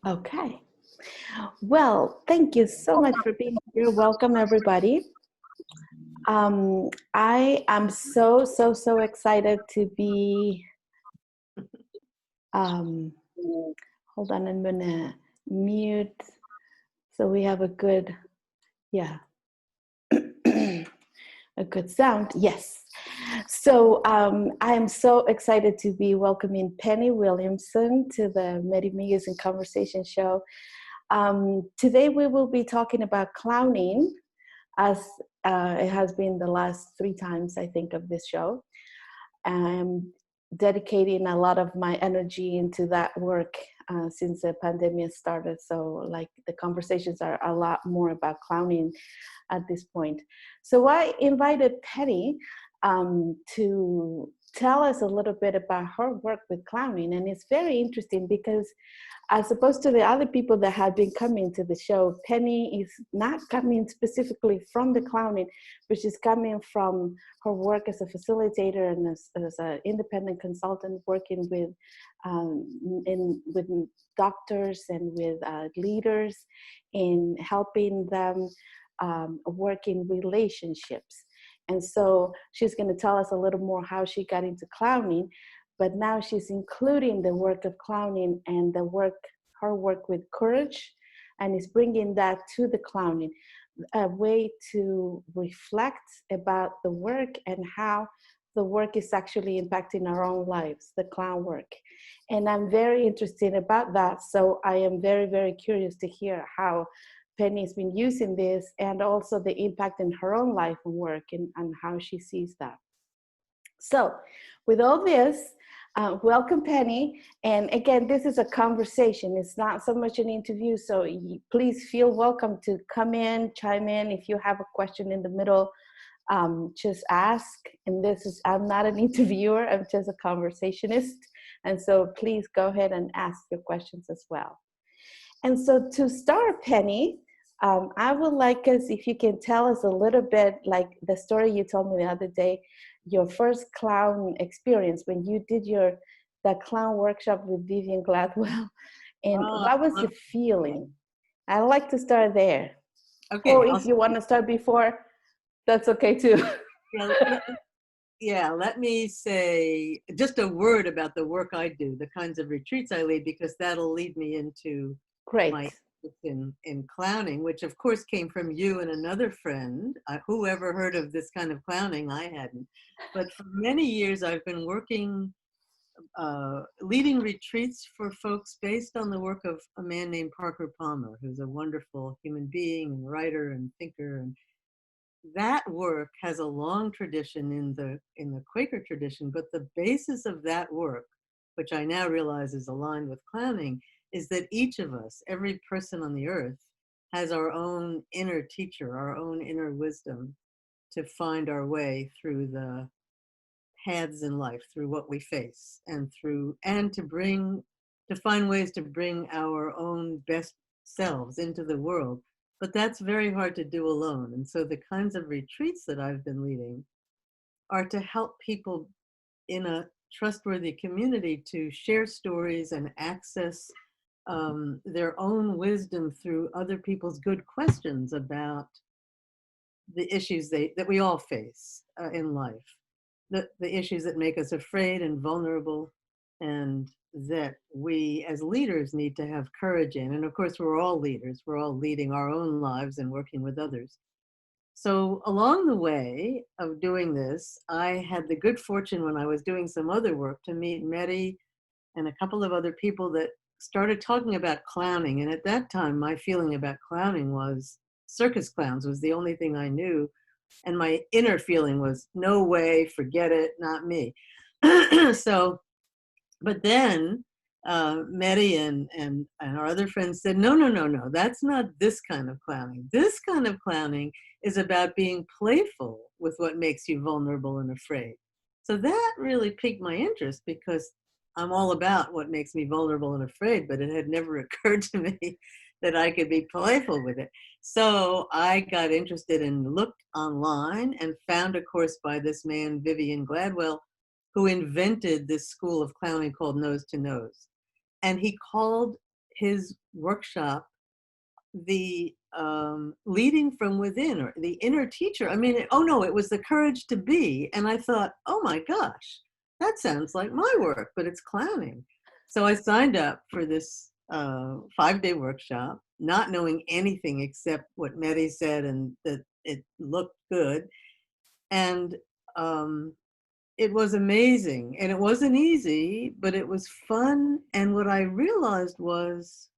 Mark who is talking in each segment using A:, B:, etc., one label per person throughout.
A: Okay. Well, thank you so much for being here. Welcome, everybody. I am so excited to be. Um, Hold on, I'm gonna mute so we have a good, yeah, a good sound. Yes. So I am so excited to be welcoming Penny Williamson to the Mery Miguez and Conversation show. Today we will be talking about clowning, as it has been the last 3 times, I think, of this show. I'm dedicating a lot of my energy into that work since the pandemic started. So, like, the conversations are a lot more about clowning at this point. So, I invited Penny to tell us a little bit about her work with clowning. And it's very interesting because, as opposed to the other people that have been coming to the show, Penny is not coming specifically from the clowning, but she's coming from her work as a facilitator and as an independent consultant working with with doctors and with leaders in helping them work in relationships. And so she's going to tell us a little more how she got into clowning, but now she's including the work of clowning and her work with courage, and is bringing that to the clowning, a way to reflect about the work and how the work is actually impacting our own lives, the clown work. And I'm very interested about that. So I am very curious to hear how Penny's been using this, and also the impact in her own life and work, and how she sees that. So with all this, welcome, Penny. And again, this is a conversation. It's not so much an interview. So please feel welcome to come in, chime in. If you have a question in the middle, just ask. And I'm not an interviewer, I'm just a conversationist. And so please go ahead and ask your questions as well. And so to start, Penny, I would like us, if you can tell us a little bit, like the story you told me the other day, your first clown experience when you did that clown workshop with Vivian Gladwell, and what was the feeling? I'd like to start there.
B: Okay.
A: Or if you want to start before, that's okay too.
B: Let me say just a word about the work I do, the kinds of retreats I lead, because that'll lead me into
A: Great.
B: my in clowning, which of course came from you and another friend. Who ever heard of this kind of clowning? I hadn't. But for many years I've been working, leading retreats for folks based on the work of a man named Parker Palmer, who's a wonderful human being and writer and thinker. And that work has a long tradition in the Quaker tradition, but the basis of that work, which I now realize is aligned with clowning, is that each of us, every person on the earth, has our own inner teacher, our own inner wisdom to find our way through the paths in life, through what we face, and to find ways to bring our own best selves into the world. But that's very hard to do alone. And so the kinds of retreats that I've been leading are to help people in a trustworthy community to share stories and access their own wisdom through other people's good questions about the issues that we all face in life, the issues that make us afraid and vulnerable, and that we as leaders need to have courage in. And of course, we're all leaders. We're all leading our own lives and working with others. So along the way of doing this, I had the good fortune when I was doing some other work to meet Mery and a couple of other people that started talking about clowning. And at that time, my feeling about clowning was circus clowns was the only thing I knew. And my inner feeling was, no way, forget it, not me. But then Mery and our other friends said, no, that's not this kind of clowning. This kind of clowning is about being playful with what makes you vulnerable and afraid. So that really piqued my interest, because I'm all about what makes me vulnerable and afraid, but it had never occurred to me that I could be playful with it. So I got interested and looked online and found a course by this man, Vivian Gladwell, who invented this school of clowning called Nose to Nose. And he called his workshop, the leading from within, or the inner teacher. I mean, oh no, it was the courage to be. And I thought, oh my gosh, that sounds like my work, but it's clowning. So I signed up for this 5-day workshop, not knowing anything except what Mery said and that it looked good. And it was amazing. And it wasn't easy, but it was fun. And what I realized was,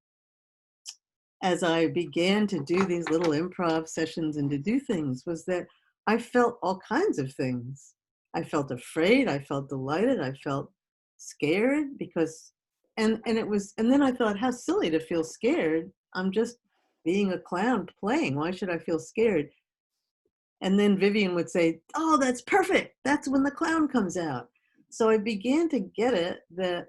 B: as I began to do these little improv sessions and to do things, was that I felt all kinds of things. I felt afraid, I felt delighted, I felt scared because, and it was, and then I thought, how silly to feel scared. I'm just being a clown playing. Why should I feel scared? And then Vivian would say, oh, that's perfect. That's when the clown comes out. So I began to get it that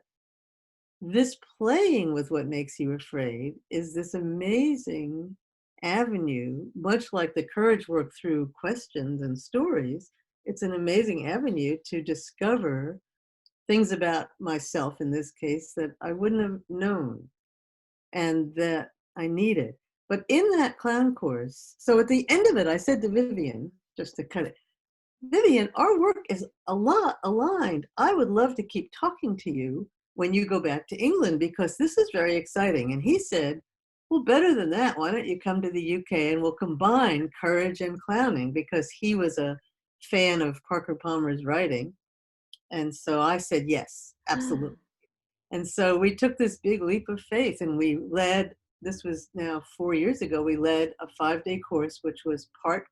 B: this playing with what makes you afraid is this amazing avenue, much like the courage work through questions and stories. It's an amazing avenue to discover things about myself, in this case, that I wouldn't have known and that I needed. But in that clown course, so at the end of it, I said to Vivian, just to kind of, Vivian, our work is a lot aligned. I would love to keep talking to you when you go back to England, because this is very exciting. And he said, well, better than that, why don't you come to the UK and we'll combine courage and clowning, because he was a fan of Parker Palmer's writing. And so I said, yes, absolutely. And so we took this big leap of faith and we led, this was now 4 years ago, we led a 5-day course, which was part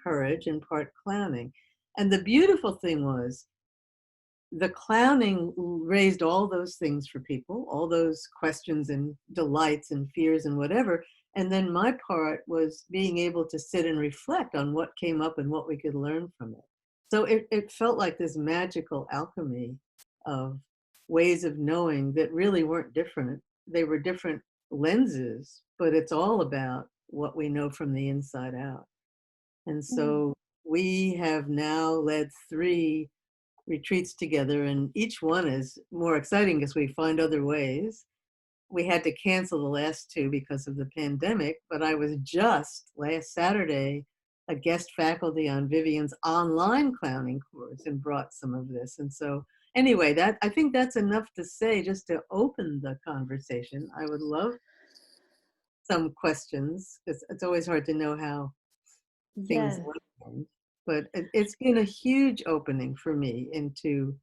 B: courage and part clowning. And the beautiful thing was, the clowning raised all those things for people, all those questions and delights and fears and whatever. And then my part was being able to sit and reflect on what came up and what we could learn from it. So it felt like this magical alchemy of ways of knowing that really weren't different. They were different lenses, but it's all about what we know from the inside out. And so we have now led 3 retreats together, and each one is more exciting because we find other ways. We had to cancel the last 2 because of the pandemic, but I was just last Saturday a guest faculty on Vivian's online clowning course and brought some of this. And so anyway, that, I think that's enough to say, just to open the conversation. I would love some questions, because it's always hard to know how things
A: Yes.
B: land. But it's been a huge opening for me into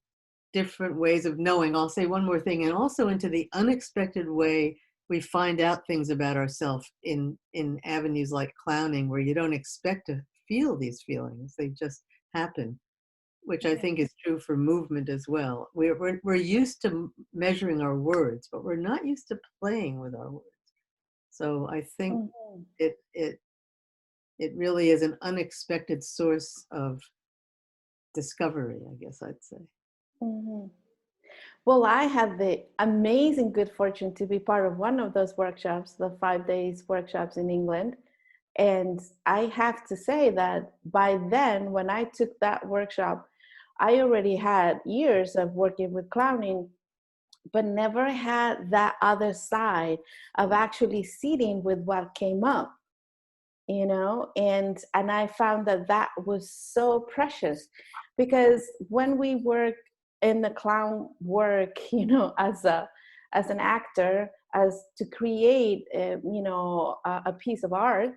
B: different ways of knowing. I'll say one more thing, and also into the unexpected way we find out things about ourselves in avenues like clowning, where you don't expect to feel these feelings. They just happen, which I think is true for movement as well. We're used to measuring our words, but we're not used to playing with our words. So I think it really is an unexpected source of discovery, I guess I'd say.
A: Mm-hmm. Well, I had the amazing good fortune to be part of one of those workshops, the 5 days workshops in England. And I have to say that by then, when I took that workshop, I already had years of working with clowning, but never had that other side of actually sitting with what came up, you know. And I found that that was so precious, because when we work in the clown work, you know, as an actor, as to create you know, a piece of art,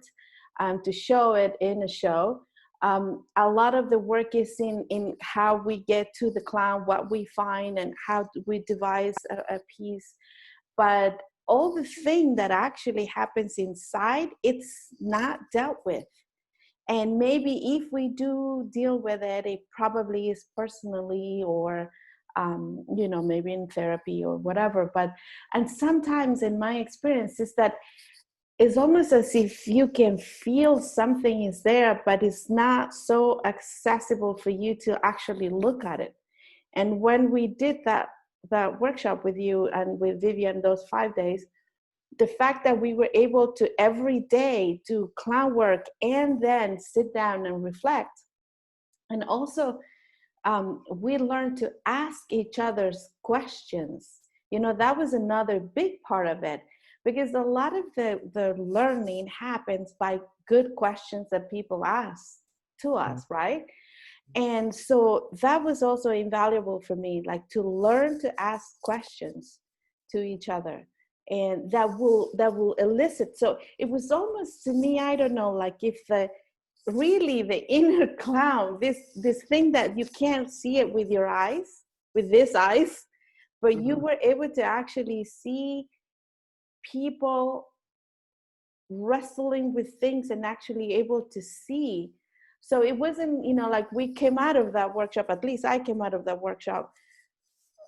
A: to show it in a show, a lot of the work is in how we get to the clown, what we find, and how we devise a piece. But all the thing that actually happens inside, it's not dealt with. And maybe if we do deal with it, it probably is personally, or you know, maybe in therapy or whatever. But, and sometimes in my experience is that it's almost as if you can feel something is there, but it's not so accessible for you to actually look at it. And when we did that workshop with you and with Vivian, those 5 days, the fact that we were able to every day do clown work and then sit down and reflect, and also we learned to ask each other's questions. You know, that was another big part of it. because a lot of the learning happens by good questions that people ask to us, right? And so that was also invaluable for me, like to learn to ask questions to each other, and that will elicit. So it was almost, to me, I don't know, like if really the inner clown, this thing that you can't see it with your eyes, with these eyes, but you were able to actually see people wrestling with things and actually able to see. So it wasn't, like we came out of that workshop, at least I came out of that workshop,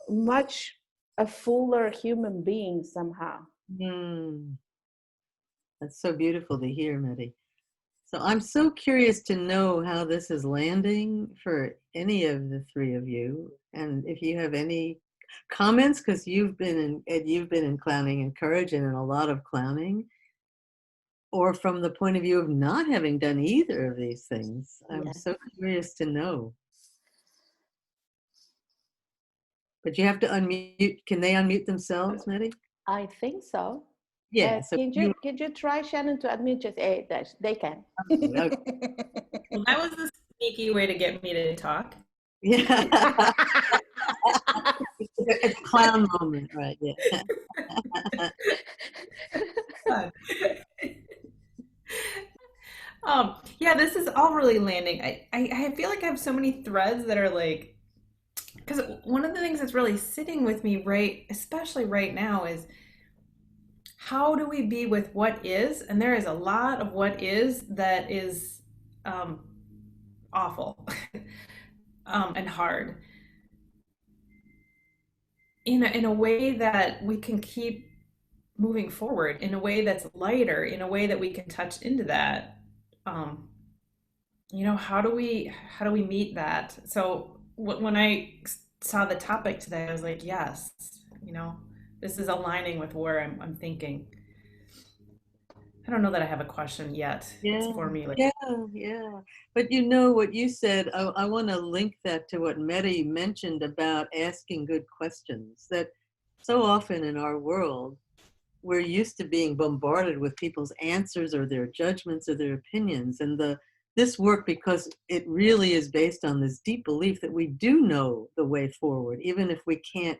A: much a fuller human being somehow.
B: That's so beautiful to hear, Medi. So I'm so curious to know how this is landing for any of the three of you, and if you have any comments, because you've been in clowning and courage and in a lot of clowning, or from the point of view of not having done either of these things. I'm so curious to know. But you have to unmute. Can they unmute themselves, Medi?
A: I think so.
B: Yeah. So
A: can you try, Shannon, to unmute? Just they can.
B: Okay.
C: Well, that was a sneaky way to get me to talk.
B: Yeah. It's a clown moment, right? Yeah.
C: Yeah, this is all really landing. I feel like I have so many threads that are like, because one of the things that's really sitting with me especially right now, is how do we be with what is? And there is a lot of what is that is awful and hard. In a way that we can keep moving forward, in a way that's lighter, in a way that we can touch into that. How do we meet that? So when I saw the topic today, I was like, yes, this is aligning with where I'm thinking. I don't know that I have a question yet. It's formulated.
B: Yeah. But what you said, I want to link that to what Mery mentioned about asking good questions. That so often in our world, we're used to being bombarded with people's answers or their judgments or their opinions. And this work, because it really is based on this deep belief that we do know the way forward, even if we can't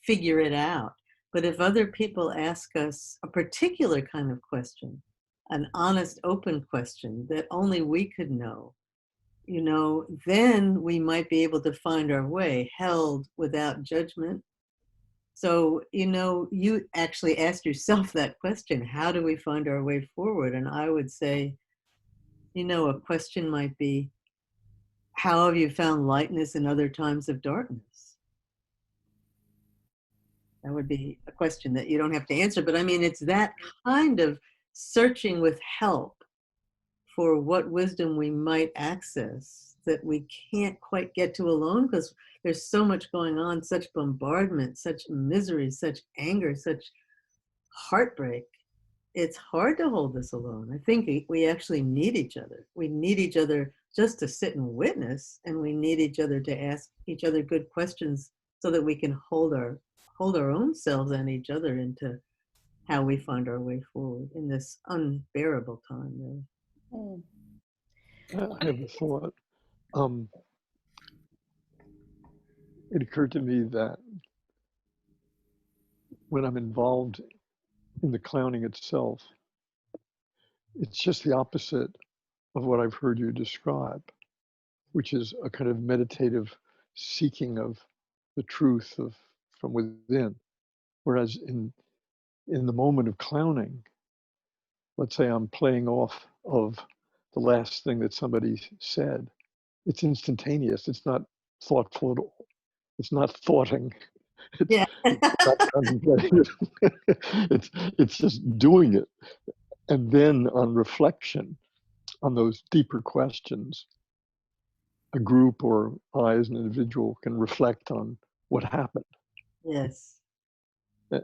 B: figure it out. But if other people ask us a particular kind of question, an honest, open question that only we could know, then we might be able to find our way, held without judgment. So, you actually asked yourself that question, how do we find our way forward? And I would say, a question might be, how have you found lightness in other times of darkness? That would be a question that you don't have to answer. But I mean, it's that kind of searching with help for what wisdom we might access that we can't quite get to alone, because there's so much going on, such bombardment, such misery, such anger, such heartbreak. It's hard to hold this alone. I think we actually need each other. We need each other just to sit and witness, and we need each other to ask each other good questions so that we can hold our own selves and each other into how we find our way forward in this unbearable time. Really.
D: I have a thought. It occurred to me that when I'm involved in the clowning itself, it's just the opposite of what I've heard you describe, which is a kind of meditative seeking of the truth from within. Whereas in the moment of clowning, let's say I'm playing off of the last thing that somebody said, it's instantaneous. It's not thoughtful at all. It's not thoughting. It's not contemplating it. It's just doing it. And then on reflection, on those deeper questions, a group or I as an individual can reflect on what happened.
B: Yes.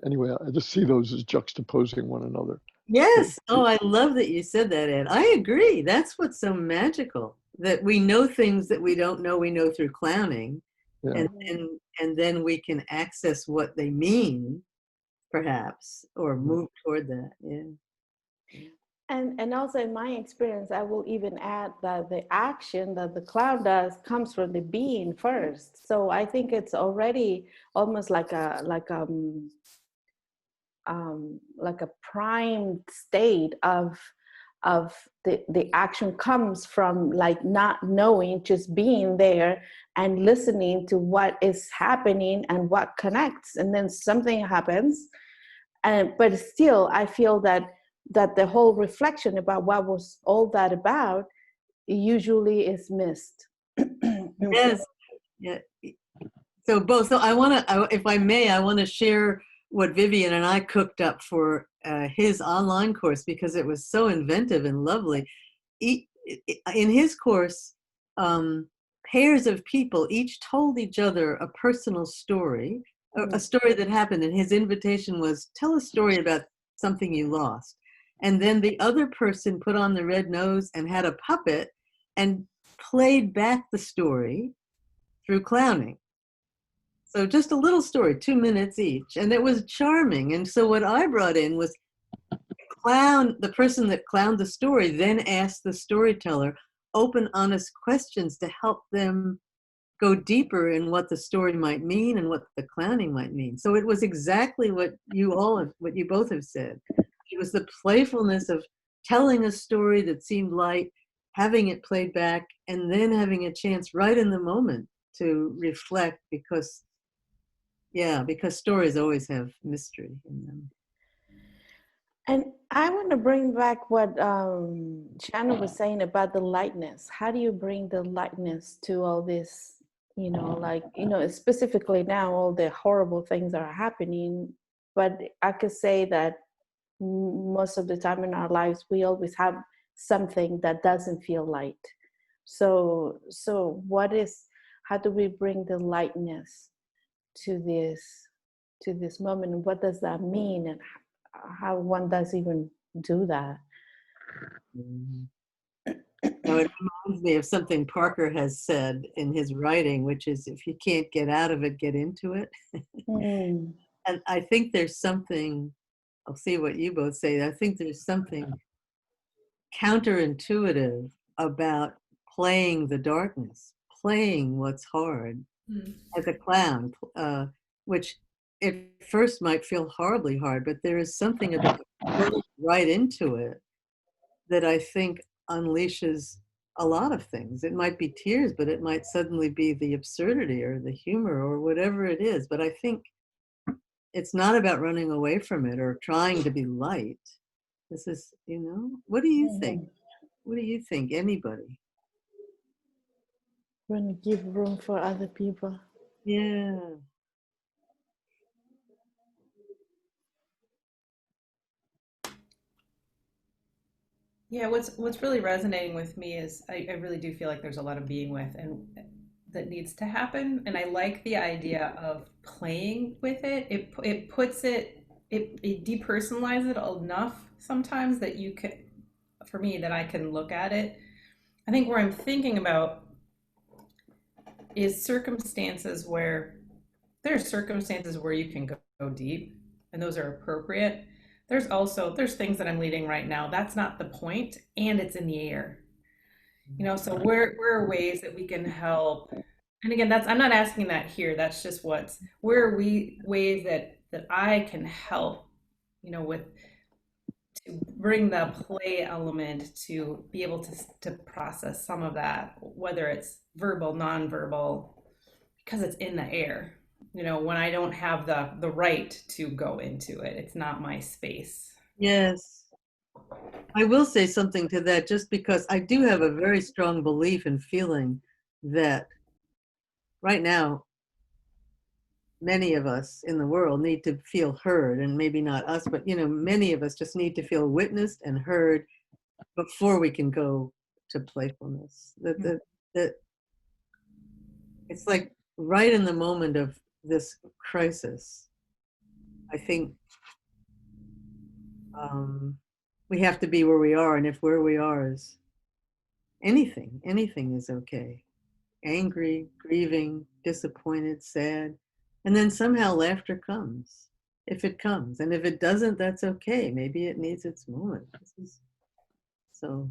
D: Anyway, I just see those as juxtaposing one another.
B: Yes. Oh, I love that you said that, Ed. I agree. That's what's so magical, that we know things that we don't know we know through clowning. Yeah. And then we can access what they mean perhaps, or move toward that. Yeah.
A: And also in my experience, I will even add that the action that the clown does comes from the being first. So I think it's already almost like a primed state of the action comes from like not knowing, just being there and listening to what is happening and what connects, and then something happens. And but still I feel that the whole reflection about what was all that about usually is missed.
B: Yes. Yeah. So both. So if I may, I want to share what Vivian and I cooked up for his online course, because it was so inventive and lovely. In his course, pairs of people each told each other a personal story, a story that happened, and his invitation was, tell a story about something you lost. And then the other person put on the red nose and had a puppet and played back the story through clowning. So just a little story, 2 minutes each. And it was charming. And so what I brought in was the person that clowned the story then asked the storyteller open, honest questions to help them go deeper in what the story might mean and what the clowning might mean. So it was exactly what you both have said. It was the playfulness of telling a story that seemed light, having it played back, and then having a chance right in the moment to reflect, because stories always have mystery in them.
A: And I want to bring back what Shannon was saying about the lightness. How do you bring the lightness to all this, specifically now all the horrible things that are happening, but I could say that most of the time in our lives, we always have something that doesn't feel light. So how do we bring the lightness to this moment? And what does that mean? And how one does even do that?
B: Now it reminds me of something Parker has said in his writing, which is, if you can't get out of it, get into it. And I think there's something, I'll see what you both say, I think there's something counterintuitive about playing the darkness, playing what's hard as a clown, which at first might feel horribly hard, but there is something about going right into it that I think unleashes a lot of things. It might be tears, but it might suddenly be the absurdity or the humor or whatever it is. But I think it's not about running away from it or trying to be light. This is, what do you think? What do you think? Anybody?
A: Want to give room for other people.
B: Yeah.
C: Yeah, what's really resonating with me is I really do feel like there's a lot of being with and that needs to happen. And I like the idea of playing with it. It puts it depersonalizes it enough sometimes that you can, for me, that I can look at it. I think where I'm thinking about is circumstances where there's circumstances where you can go deep, and those are appropriate. There's things that I'm leading right now. That's not the point, and it's in the air. So where are ways that we can help? And again, I'm not asking that here. That's just where are we ways that I can help, with to bring the play element to be able to process some of that, whether it's verbal, nonverbal, because it's in the air. When I don't have the right to go into it, it's not my space.
B: Yes. I will say something to that, just because I do have a very strong belief and feeling that right now, many of us in the world need to feel heard, and maybe not us, but many of us just need to feel witnessed and heard before we can go to playfulness. That it's like right in the moment of this crisis, I think we have to be where we are, and if where we are is anything is okay. Angry, grieving, disappointed, sad, and then somehow laughter comes. if it comes. And if it doesn't, that's okay. Maybe it needs its moment. So,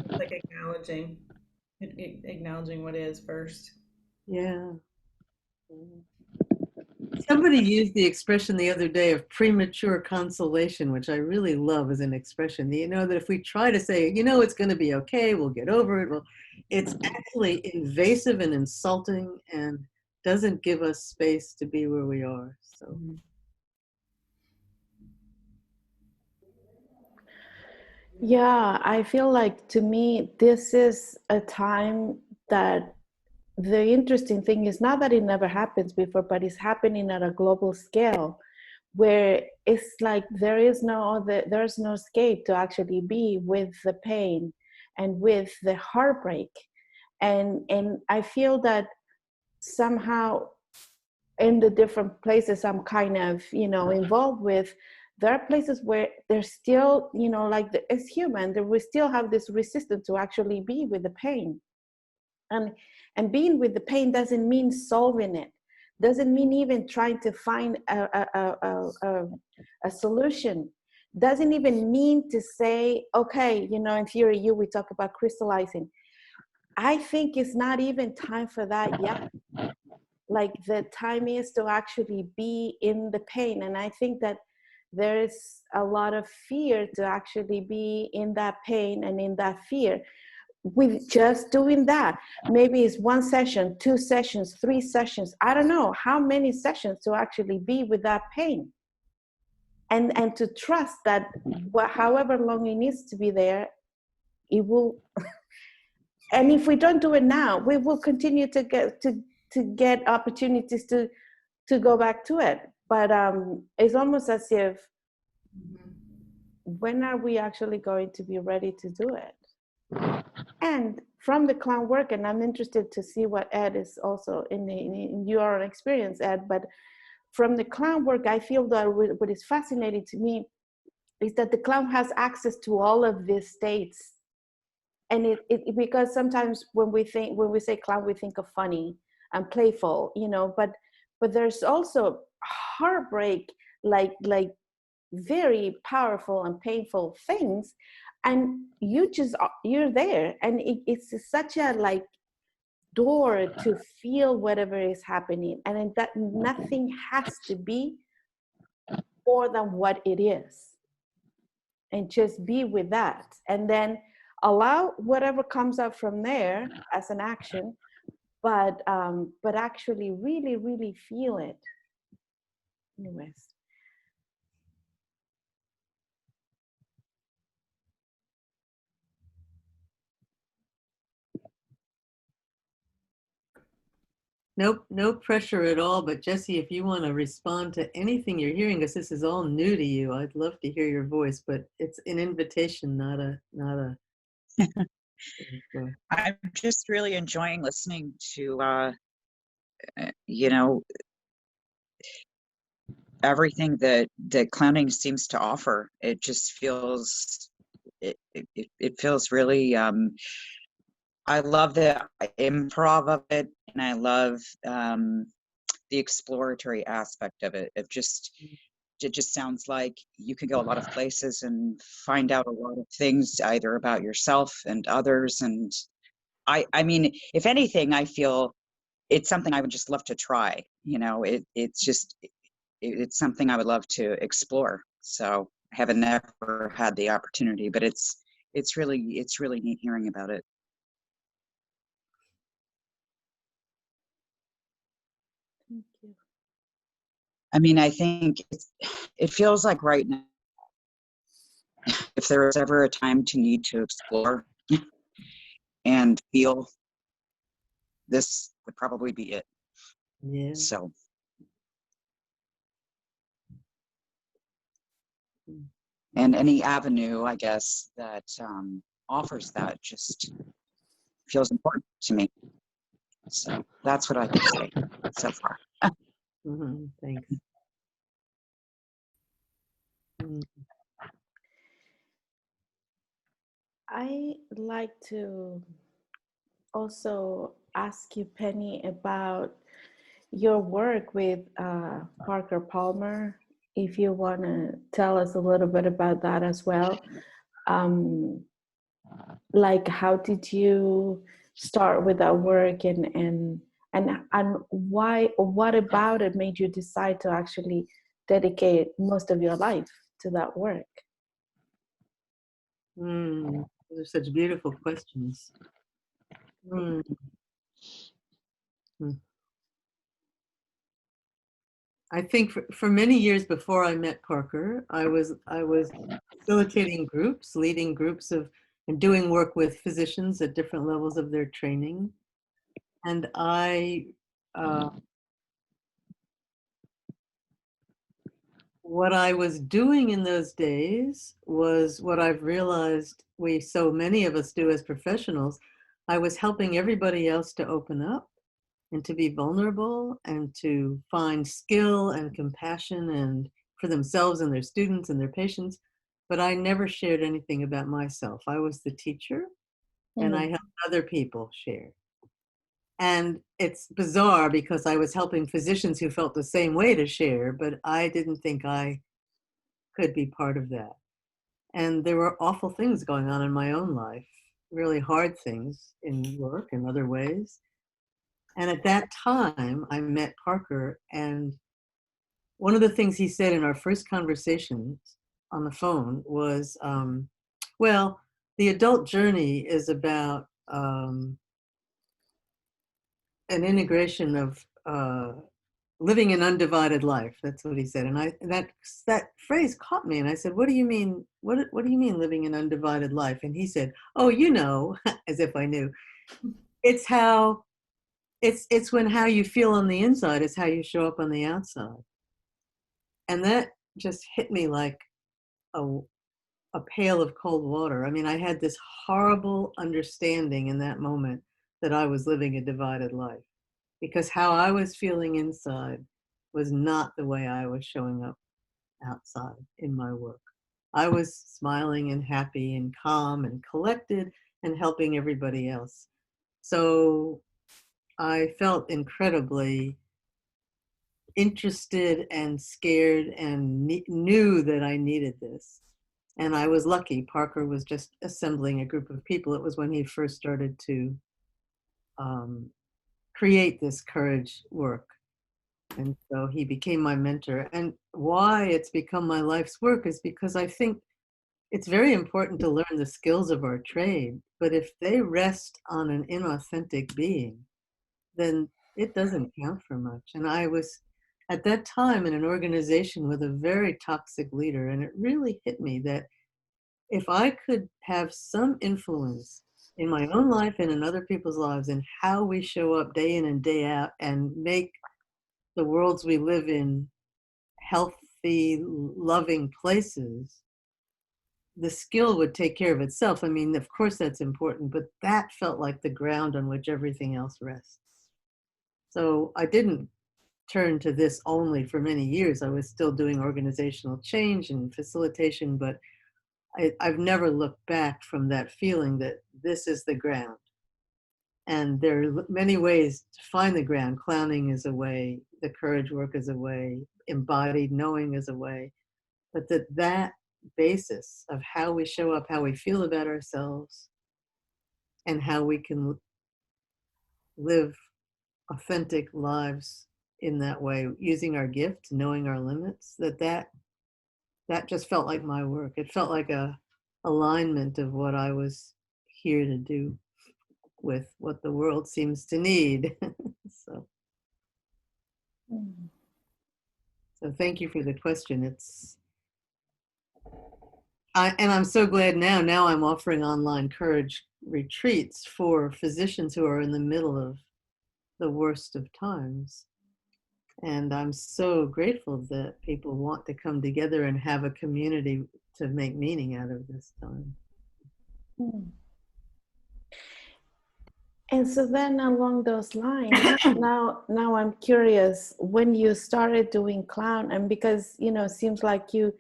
C: Like acknowledging what is first.
B: yeah. Somebody used the expression the other day of premature consolation, which I really love as an expression. You know, that if we try to say, you know, it's going to be okay, we'll get over it, well, it's actually invasive and insulting and doesn't give us space to be where we are. So.
A: Yeah, I feel like to me, this is a time that the interesting thing is not that it never happens before, but it's happening at a global scale where it's like there's no escape to actually be with the pain and with the heartbreak. And I feel that somehow in the different places I'm kind of, involved with, there are places where there's still, like as human, that we still have this resistance to actually be with the pain. And being with the pain doesn't mean solving it, doesn't mean even trying to find a solution, doesn't even mean to say, okay, in theory, we talk about crystallizing. I think it's not even time for that yet. Like the time is to actually be in the pain. And I think that there is a lot of fear to actually be in that pain and in that fear. With just doing that, maybe it's 1 session, 2 sessions, 3 sessions, I don't know how many sessions to actually be with that pain. And to trust that however long it needs to be there, it will. And if we don't do it now, we will continue to get opportunities to go back to it. But it's almost as if, when are we actually going to be ready to do it? And from the clown work, and I'm interested to see what Ed is also in your experience, Ed, but from the clown work, I feel that what is fascinating to me is that the clown has access to all of these states. And it because sometimes when we say clown, we think of funny and playful, but there's also heartbreak, like very powerful and painful things, and you're there, and it's such a like door to feel whatever is happening, and that nothing has to be more than what it is, and just be with that, and then allow whatever comes up from there as an action, but actually really, really feel it. Anyways.
B: Nope, no pressure at all. But Jesse, if you want to respond to anything you're hearing, because this is all new to you, I'd love to hear your voice. But it's an invitation, not a.
E: I'm just really enjoying listening to, you know, everything that clowning seems to offer. It just feels, it feels really. I love the improv of it, and I love the exploratory aspect of it. It just sounds like you can go a lot of places and find out a lot of things, either about yourself and others. And I mean, if anything, I feel it's something I would just love to try. It's something I would love to explore. So I haven't ever had the opportunity, but it's really neat hearing about it.
A: Thank you.
E: I mean, I think it feels like right now, if there was ever a time to need to explore and feel, this would probably be it.
B: Yeah.
E: So. And any avenue, I guess, that offers that just feels important to me. So that's what I can say so far.
B: Thanks.
A: I like to also ask you, Penny, about, your work with Parker Palmer, if you want to tell us a little bit about that as well. Like, how did you start with that work, and why, what about it made you decide to actually dedicate most of your life to that work?
B: Those are such beautiful questions. Mm. Mm. I think for many years before I met Parker, I was facilitating groups, leading groups of, and doing work with physicians at different levels of their training. And what I was doing in those days was what I've realized so many of us do as professionals. I was helping everybody else to open up and to be vulnerable and to find skill and compassion and for themselves and their students and their patients. But I never shared anything about myself. I was the teacher, and I helped other people share. And it's bizarre because I was helping physicians who felt the same way to share, but I didn't think I could be part of that. And there were awful things going on in my own life, really hard things in work and other ways. And at that time, I met Parker, and one of the things he said in our first conversations on the phone was, well, the adult journey is about an integration of living an undivided life. That's what he said. And that phrase caught me, and I said, what do you mean? What do you mean living an undivided life? And he said, oh, you know, as if I knew. It's how it's when how you feel on the inside is how you show up on the outside. And that just hit me like a pail of cold water. I mean, I had this horrible understanding in that moment that I was living a divided life, because how I was feeling inside was not the way I was showing up outside in my work. I was smiling and happy and calm and collected and helping everybody else. So I felt incredibly interested and scared and knew that I needed this. And I was lucky. Parker was just assembling a group of people. It was when he first started to create this courage work. And so he became my mentor. And why it's become my life's work is because I think it's very important to learn the skills of our trade. But if they rest on an inauthentic being, then it doesn't count for much. And I was at that time in an organization with a very toxic leader, and it really hit me that if I could have some influence in my own life and in other people's lives and how we show up day in and day out and make the worlds we live in healthy, loving places, the skill would take care of itself. I mean, of course that's important, but that felt like the ground on which everything else rests. So I didn't turn to this only for many years. I was still doing organizational change and facilitation, but I've never looked back from that feeling that this is the ground. And there are many ways to find the ground. Clowning is a way, the courage work is a way, embodied knowing is a way. But that basis of how we show up, how we feel about ourselves, and how we can live authentic lives in that way, using our gifts, knowing our limits, that just felt like my work. It felt like a alignment of what I was here to do with what the world seems to need. So thank you for the question. And I'm so glad now I'm offering online courage retreats for physicians who are in the middle of the worst of times. And I'm so grateful that people want to come together and have a community to make meaning out of this time.
A: And so then along those lines, now I'm curious, when you started doing clown, and because, you know, it seems like you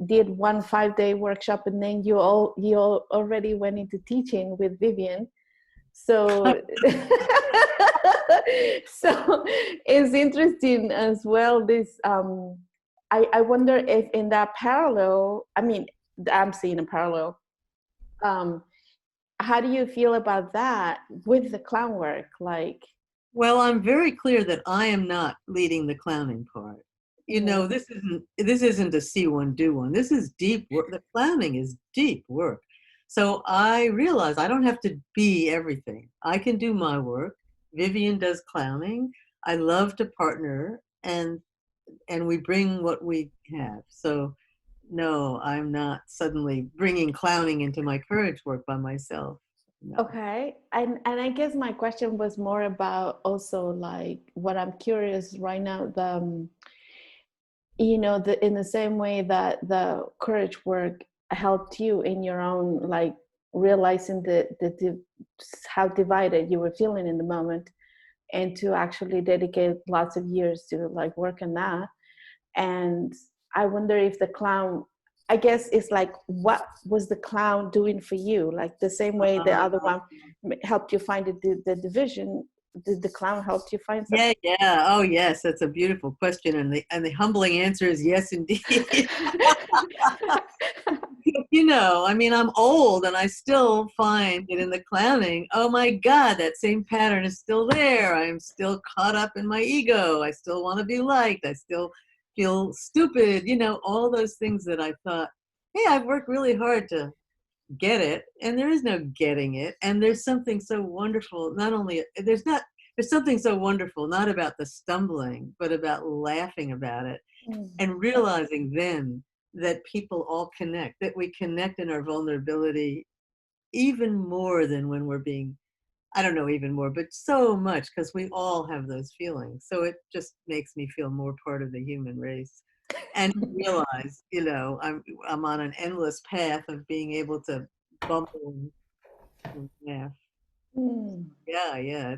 A: did one 5-day workshop and then you already went into teaching with Vivian. So, so it's interesting as well. This, I wonder if in that parallel, I mean, I'm seeing a parallel. How do you feel about that with the clown work? Like,
B: Well, I'm very clear that I am not leading the clowning part. You know, this isn't a see one, do one. This is deep work. The clowning is deep work. So I realize I don't have to be everything. I can do my work. Vivian does clowning. I love to partner, and we bring what we have. So no, I'm not suddenly bringing clowning into my courage work by myself. No.
A: okay. And I guess my question was more about also like what I'm curious right now, the, you know, in the same way that the courage work helped you in your own, like realizing how divided you were feeling in the moment, and to actually dedicate lots of years to like work on that. And I wonder if the clown, I guess it's like, what was the clown doing for you? Like the same way the other one helped you find the division, did the clown help you find something?
B: Yeah. Oh, yes. That's a beautiful question, and the humbling answer is yes, indeed. You know, I mean, I'm old, and I still find that in the clowning, oh my God, that same pattern is still there. I'm still caught up in my ego. I still want to be liked. I still feel stupid. You know, all those things that I thought, hey, I've worked really hard to get it, and there is no getting it. And there's something so wonderful. Not only there's something so wonderful, not about the stumbling, but about laughing about it and realizing then that people all connect, that we connect in our vulnerability even more than when we're being, I don't know, even more, but so much, because we all have those feelings. So it just makes me feel more part of the human race. And realize, you know, I'm on an endless path of being able to bumble and laugh.
A: Mm.
B: Yeah,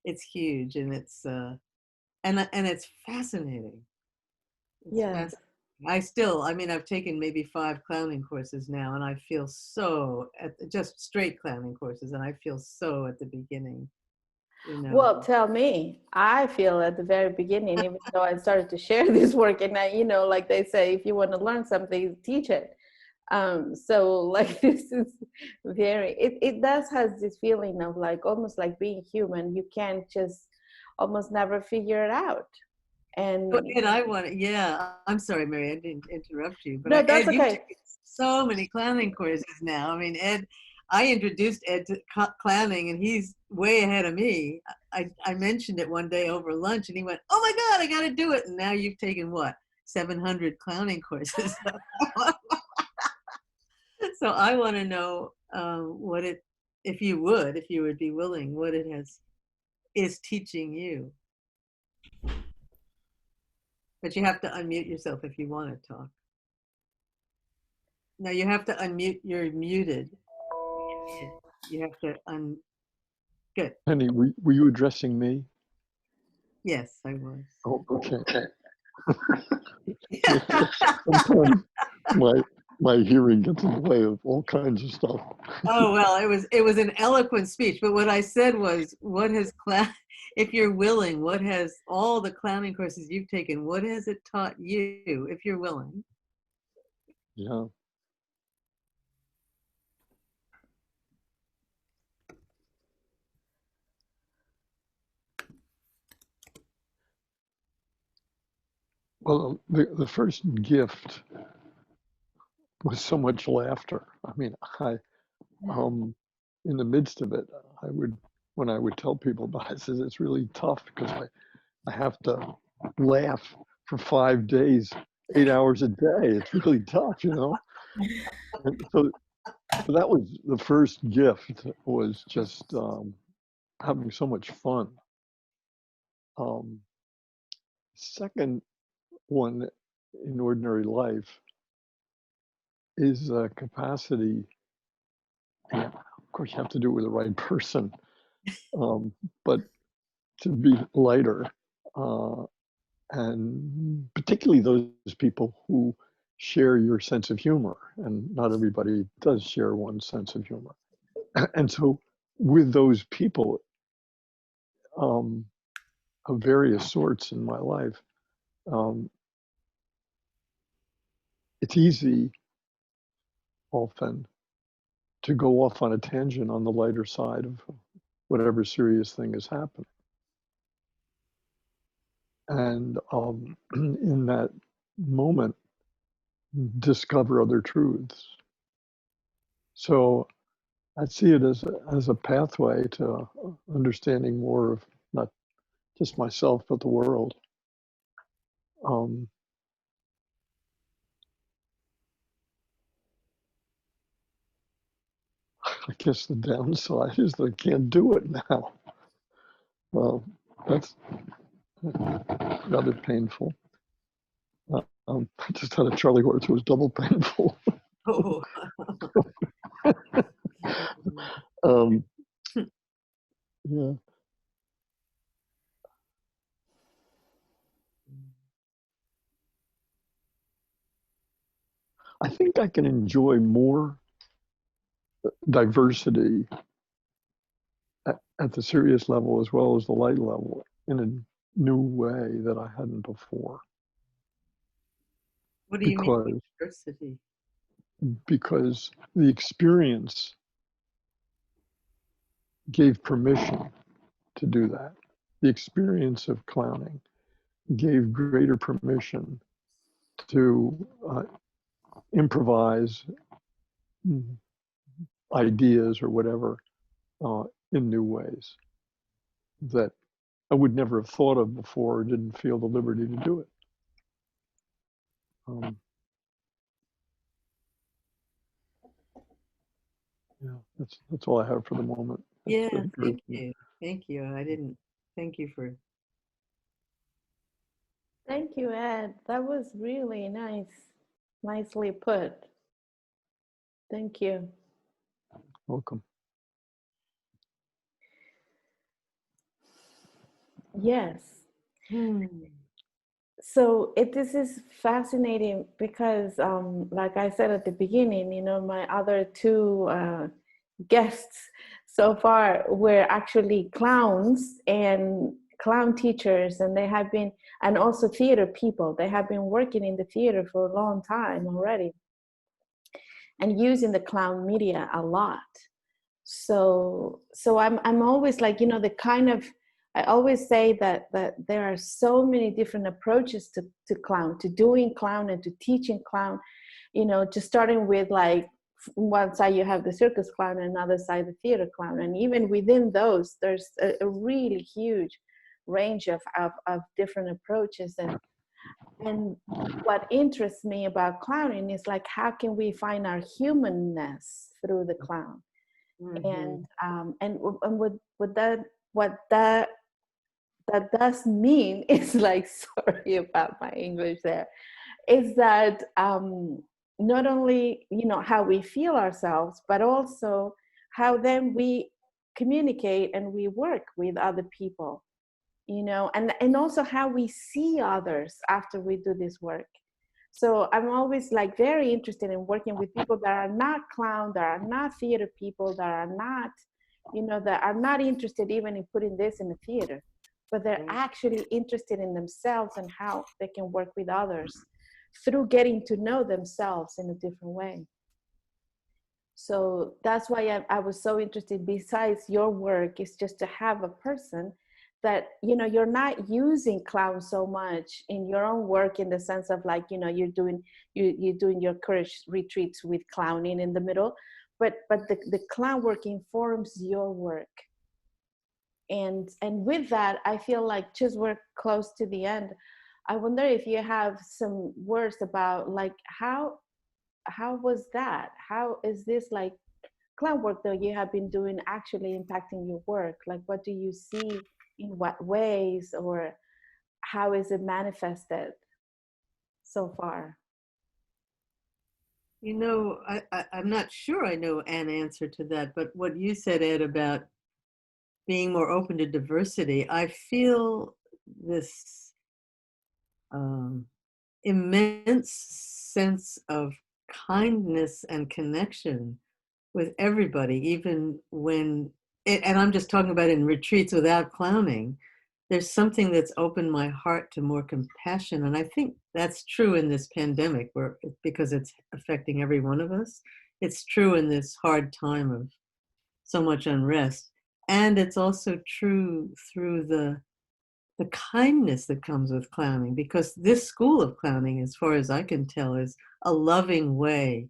B: it's huge, and it's and it's fascinating. It's
A: Yes.
B: fascinating. I mean, I've taken maybe 5 clowning courses now, and I feel so just straight clowning courses, and I feel so at the beginning, you know.
A: Well, tell me, I feel at the very beginning, even though I started to share this work, and I, you know, like they say, if you want to learn something, teach it. So like this is it does has this feeling of like almost like being human. You can't just almost never figure it out.
B: So,
A: And
B: Ed, yeah, I'm sorry, Mary, I didn't interrupt you, but
A: no, that's
B: Ed, you've
A: okay.
B: taken so many clowning courses now. I mean, Ed, I introduced Ed to clowning, and he's way ahead of me. I mentioned it one day over lunch, and he went, "Oh my God, I got to do it!" And now you've taken what, 700 clowning courses. So I want to know if you would be willing, what it is teaching you. But you have to unmute yourself if you want to talk. No, you have to unmute. You're muted. You have to good.
D: Penny, were you addressing me?
B: Yes, I was.
D: Oh, okay. Sometimes my hearing gets in the way of all kinds of stuff.
B: Oh, well, it was an eloquent speech, but what I said was, if you're willing, what has all the clowning courses you've taken, what has it taught you, if you're willing?
D: Yeah. Well, the first gift was so much laughter. I mean, in the midst of it, when I would tell people about it, I said, it's really tough because I have to laugh for 5 days, 8 hours a day. It's really tough, you know? And so that was the first gift, was just having so much fun. Second one in ordinary life is a capacity. And of course, you have to do it with the right person, but to be lighter, and particularly those people who share your sense of humor. And not everybody does share one sense of humor. And so with those people of various sorts in my life, it's easy often to go off on a tangent on the lighter side of whatever serious thing is happening. And in that moment, discover other truths. So I see it as a pathway to understanding more of not just myself, but the world. I guess the downside is that I can't do it now. Well, that's rather painful. I just had a Charlie horse, it was double painful.
B: Oh.
D: Yeah. I think I can enjoy more diversity at the serious level as well as the light level in a new way that I hadn't before.
B: What do you mean by diversity?
D: Because the experience gave permission to do that. The experience of clowning gave greater permission to improvise ideas or whatever in new ways that I would never have thought of before or didn't feel the liberty to do it. Yeah, that's all I have for the moment.
B: Yeah, thank you. Thank you. Thank you for.
A: Thank you, Ed. That was really nice. Nicely put. Thank you.
D: Welcome.
A: Yes. So this is fascinating because, like I said at the beginning, my other two guests so far were actually clowns and clown teachers, and they have been, and also theater people. They have been working in the theater for a long time already and using the clown media a lot. So I'm always like, the kind of, I always say that there are so many different approaches to clown, to doing clown and to teaching clown, just starting with like one side you have the circus clown and another side the theater clown. And even within those, there's a really huge range of different approaches. And what interests me about clowning is like, how can we find our humanness through the clown? Mm-hmm. And what that does mean is like, sorry about my English there, is that not only how we feel ourselves, but also how then we communicate and we work with other people, and also how we see others after we do this work. So I'm always like very interested in working with people that are not clown, that are not theater people, that are not, that are not interested even in putting this in the theater, but they're actually interested in themselves and how they can work with others through getting to know themselves in a different way. So that's why I was so interested, besides your work, is just to have a person that, you're not using clown so much in your own work, in the sense of like, you're doing your courage retreats with clowning in the middle, but the clown work informs your work. And with that, I feel like, just we're close to the end. I wonder if you have some words about like, how was that? How is this like clown work that you have been doing actually impacting your work? Like, what do you see? In what ways, or how is it manifested so far?
B: I'm not sure I know an answer to that, but what you said, Ed, about being more open to diversity, I feel this immense sense of kindness and connection with everybody, even when and I'm just talking about in retreats without clowning, there's something that's opened my heart to more compassion. And I think that's true in this pandemic, where because it's affecting every one of us. It's true in this hard time of so much unrest. And it's also true through the kindness that comes with clowning, because this school of clowning, as far as I can tell, is a loving way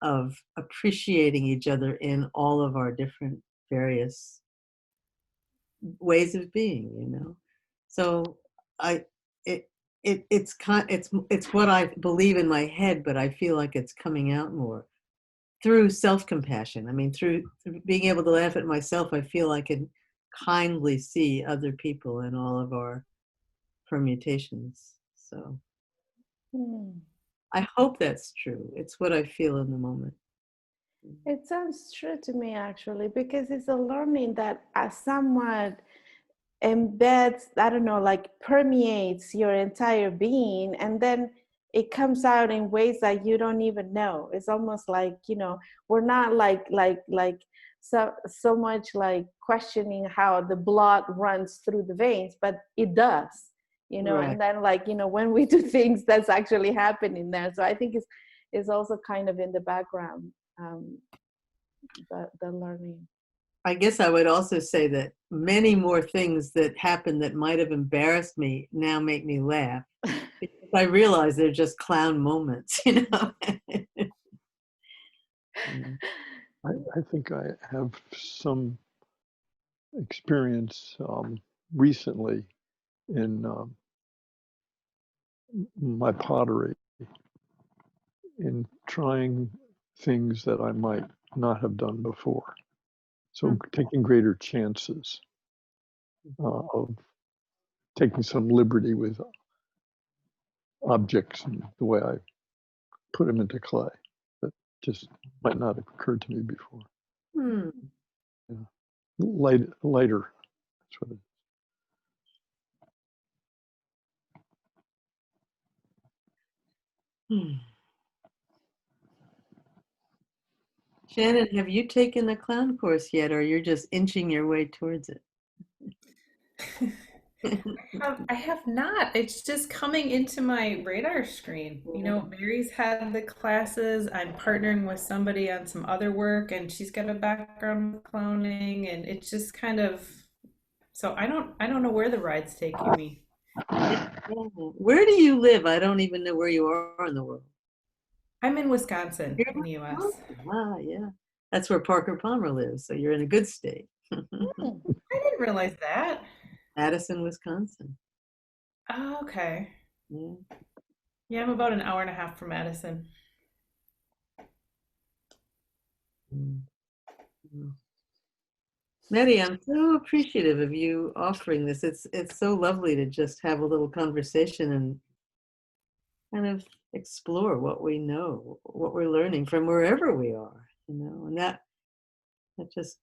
B: of appreciating each other in all of our different various ways of being, you know. So I it it's what I believe in my head, but I feel like it's coming out more through self-compassion. I mean, through being able to laugh at myself, I feel I can kindly see other people in all of our permutations. So I hope that's true. It's what I feel in the moment.
A: It sounds true to me, actually, because it's a learning that somewhat embeds, I don't know, like permeates your entire being, and then it comes out in ways that you don't even know. It's almost like, you know, we're not like so much like questioning how the blood runs through the veins, but it does, you know.
B: Right.
A: And then, like, you know, when we do things, that's actually happening there. So I think it's also kind of in the background, the learning.
B: I guess I would also say that many more things that happened that might have embarrassed me now make me laugh, because I realize they're just clown moments, you know.
D: I think I have some experience recently in my pottery, in trying things that I might not have done before. So taking greater chances of taking some liberty with objects and the way I put them into clay that just might not have occurred to me before.
B: Hmm.
D: Yeah. Lighter. That's what it is.
B: Shannon, have you taken the clown course yet, or you're just inching your way towards it?
C: I have not. It's just coming into my radar screen. You know, Mary's had the classes. I'm partnering with somebody on some other work, and she's got a background with cloning, and it's just kind of, so I don't know where the ride's taking me.
B: Where do you live? I don't even know where you are in the world.
C: I'm in Wisconsin
B: You're
C: in the US.
B: Ah, yeah. That's where Parker Palmer lives, so you're in a good state.
C: I didn't realize that.
B: Madison, Wisconsin.
C: Oh, okay.
B: Yeah.
C: Yeah, I'm about an hour and a half from Madison.
B: Mery, I'm so appreciative of you offering this. It's so lovely to just have a little conversation and kind of explore what we know, what we're learning from wherever we are, you know. And that just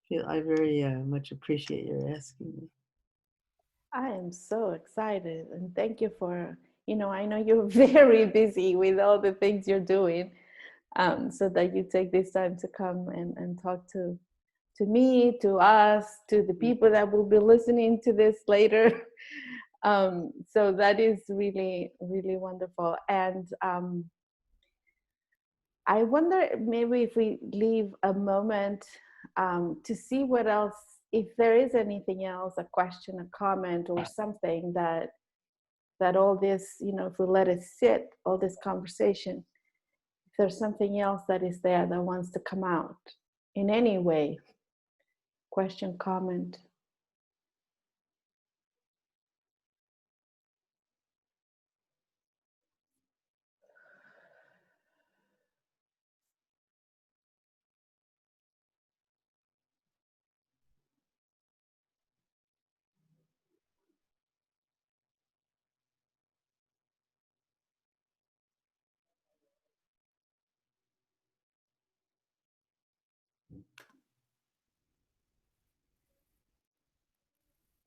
B: feel I very much appreciate your asking me.
A: I am so excited, and thank you for, you know, I know you're very busy with all the things you're doing, so that you take this time to come and talk to me, to us, to the people that will be listening to this later. So that is really, really wonderful. And I wonder maybe if we leave a moment to see what else, if there is anything else, a question, a comment, or something that all this, you know, if we let it sit, all this conversation, if there's something else that is there that wants to come out in any way, question, comment.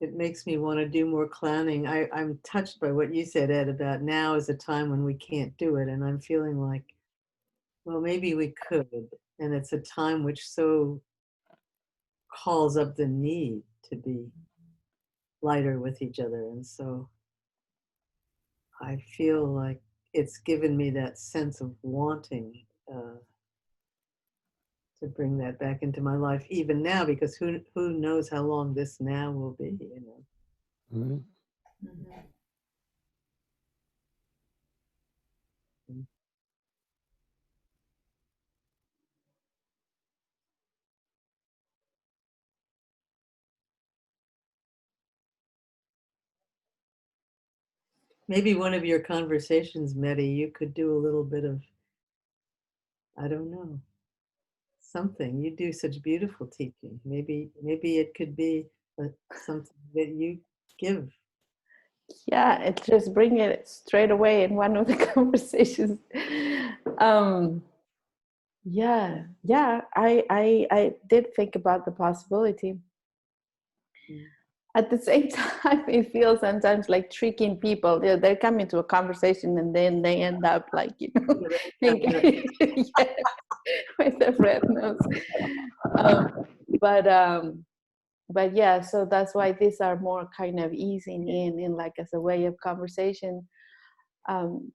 B: It makes me want to do more clowning. I'm touched by what you said, Ed, about now is a time when we can't do it. And I'm feeling like, well, maybe we could. And it's a time which so calls up the need to be lighter with each other. And so I feel like it's given me that sense of wanting to bring that back into my life even now, because who knows how long this now will be, you know.
D: Right.
C: Mhm.
B: Maybe one of your conversations, Medi, you could do a little bit of, I don't know, something. You do such beautiful teaching. Maybe it could be something that you give.
A: Yeah, it just bring it straight away in one of the conversations. um I did think about the possibility. At the same time, it feels sometimes like tricking people. They're coming to a conversation and then they end up like, you know, yeah, with a red nose. But yeah, so that's why these are more kind of easing in like as a way of conversation.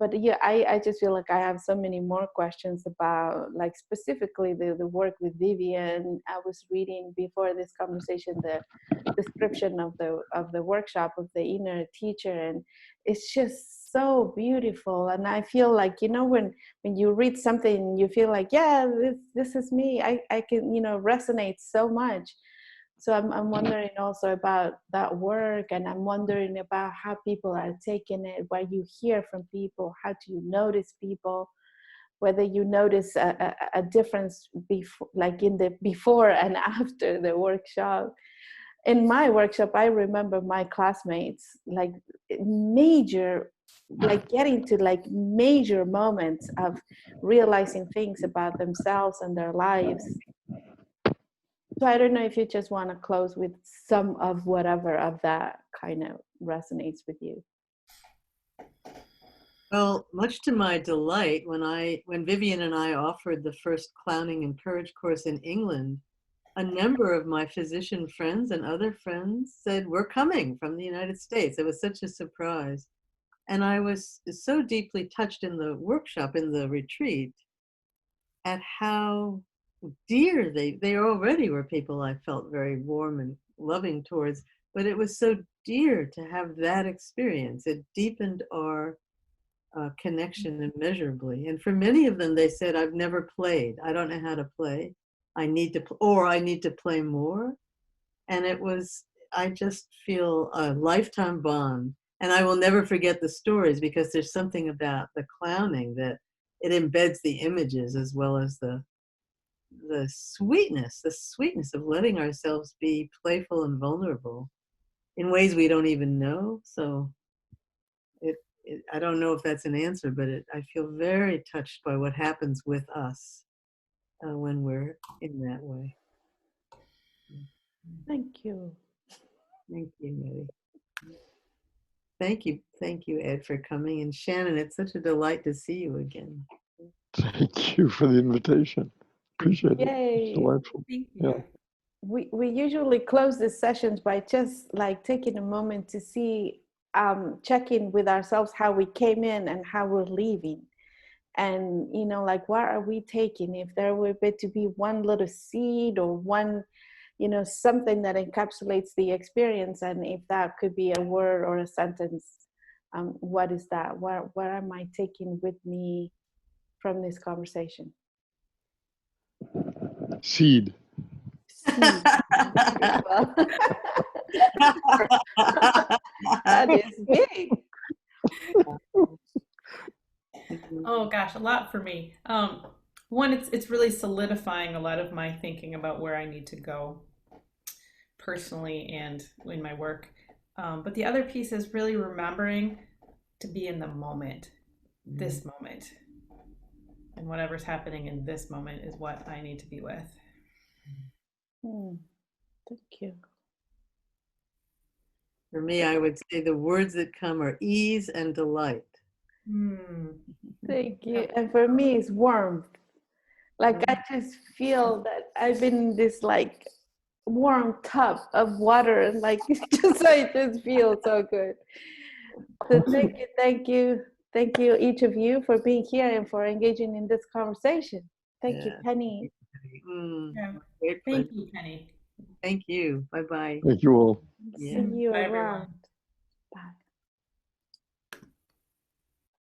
A: But yeah, I just feel like I have so many more questions about, like, specifically the work with Vivian. I was reading before this conversation the description of the workshop of the inner teacher, and it's just so beautiful. And I feel like, you know, when you read something, you feel like, yeah, this is me. I can, you know, resonate so much. So I'm wondering also about that work, and I'm wondering about how people are taking it, what you hear from people, how do you notice people, whether you notice a difference before, like in the before and after the workshop. In my workshop, I remember my classmates, like major, like getting to like major moments of realizing things about themselves and their lives. So I don't know if you just want to close with some of whatever of that kind of resonates with you.
B: Well, much to my delight, when Vivian and I offered the first Clowning and Courage course in England, a number of my physician friends and other friends said, we're coming from the United States. It was such a surprise. And I was so deeply touched in the workshop, in the retreat, at how dear they already were people I felt very warm and loving towards, but it was so dear to have that experience. It deepened our connection immeasurably. And for many of them, they said, I've never played. I don't know how to play. I need to play more. And it was, I just feel a lifetime bond. And I will never forget the stories, because there's something about the clowning that it embeds the images as well as the sweetness of letting ourselves be playful and vulnerable in ways we don't even know. So I don't know if that's an answer, but I feel very touched by what happens with us when we're in that way.
A: Thank you.
B: Thank you, Mary. Thank you, Ed, for coming. And Shannon, it's such a delight to see you again.
D: Thank you for the invitation. Appreciate it. It's
A: Yay.
D: delightful.
C: Thank
D: Yeah.
C: you.
A: We usually close the sessions by just like taking a moment to see, check in with ourselves, how we came in and how we're leaving. And, you know, like, what are we taking? If there were to be one little seed or one, you know, something that encapsulates the experience, and if that could be a word or a sentence, what is that? What am I taking with me from this conversation?
D: Seed.
A: Seed. Well, that is big.
C: Oh gosh, a lot for me. One, it's really solidifying a lot of my thinking about where I need to go personally and in my work. But the other piece is really remembering to be in the moment, this moment. And whatever's happening in this moment is what I need to be with.
A: Thank you.
B: For me, I would say the words that come are ease and delight.
A: Thank you. And for me, it's warmth. Like, I just feel that I've been in this like warm tub of water, and like just I just feel so good. So thank you, each of you, for being here and for engaging in this conversation. Thank you,
B: Yeah.
A: Penny.
C: Yeah.
B: Great
C: Thank
B: pleasure.
C: you, Penny.
B: Thank you. Bye-bye.
D: Thank you all.
B: Yeah.
A: See you
C: Bye,
A: around.
C: everyone.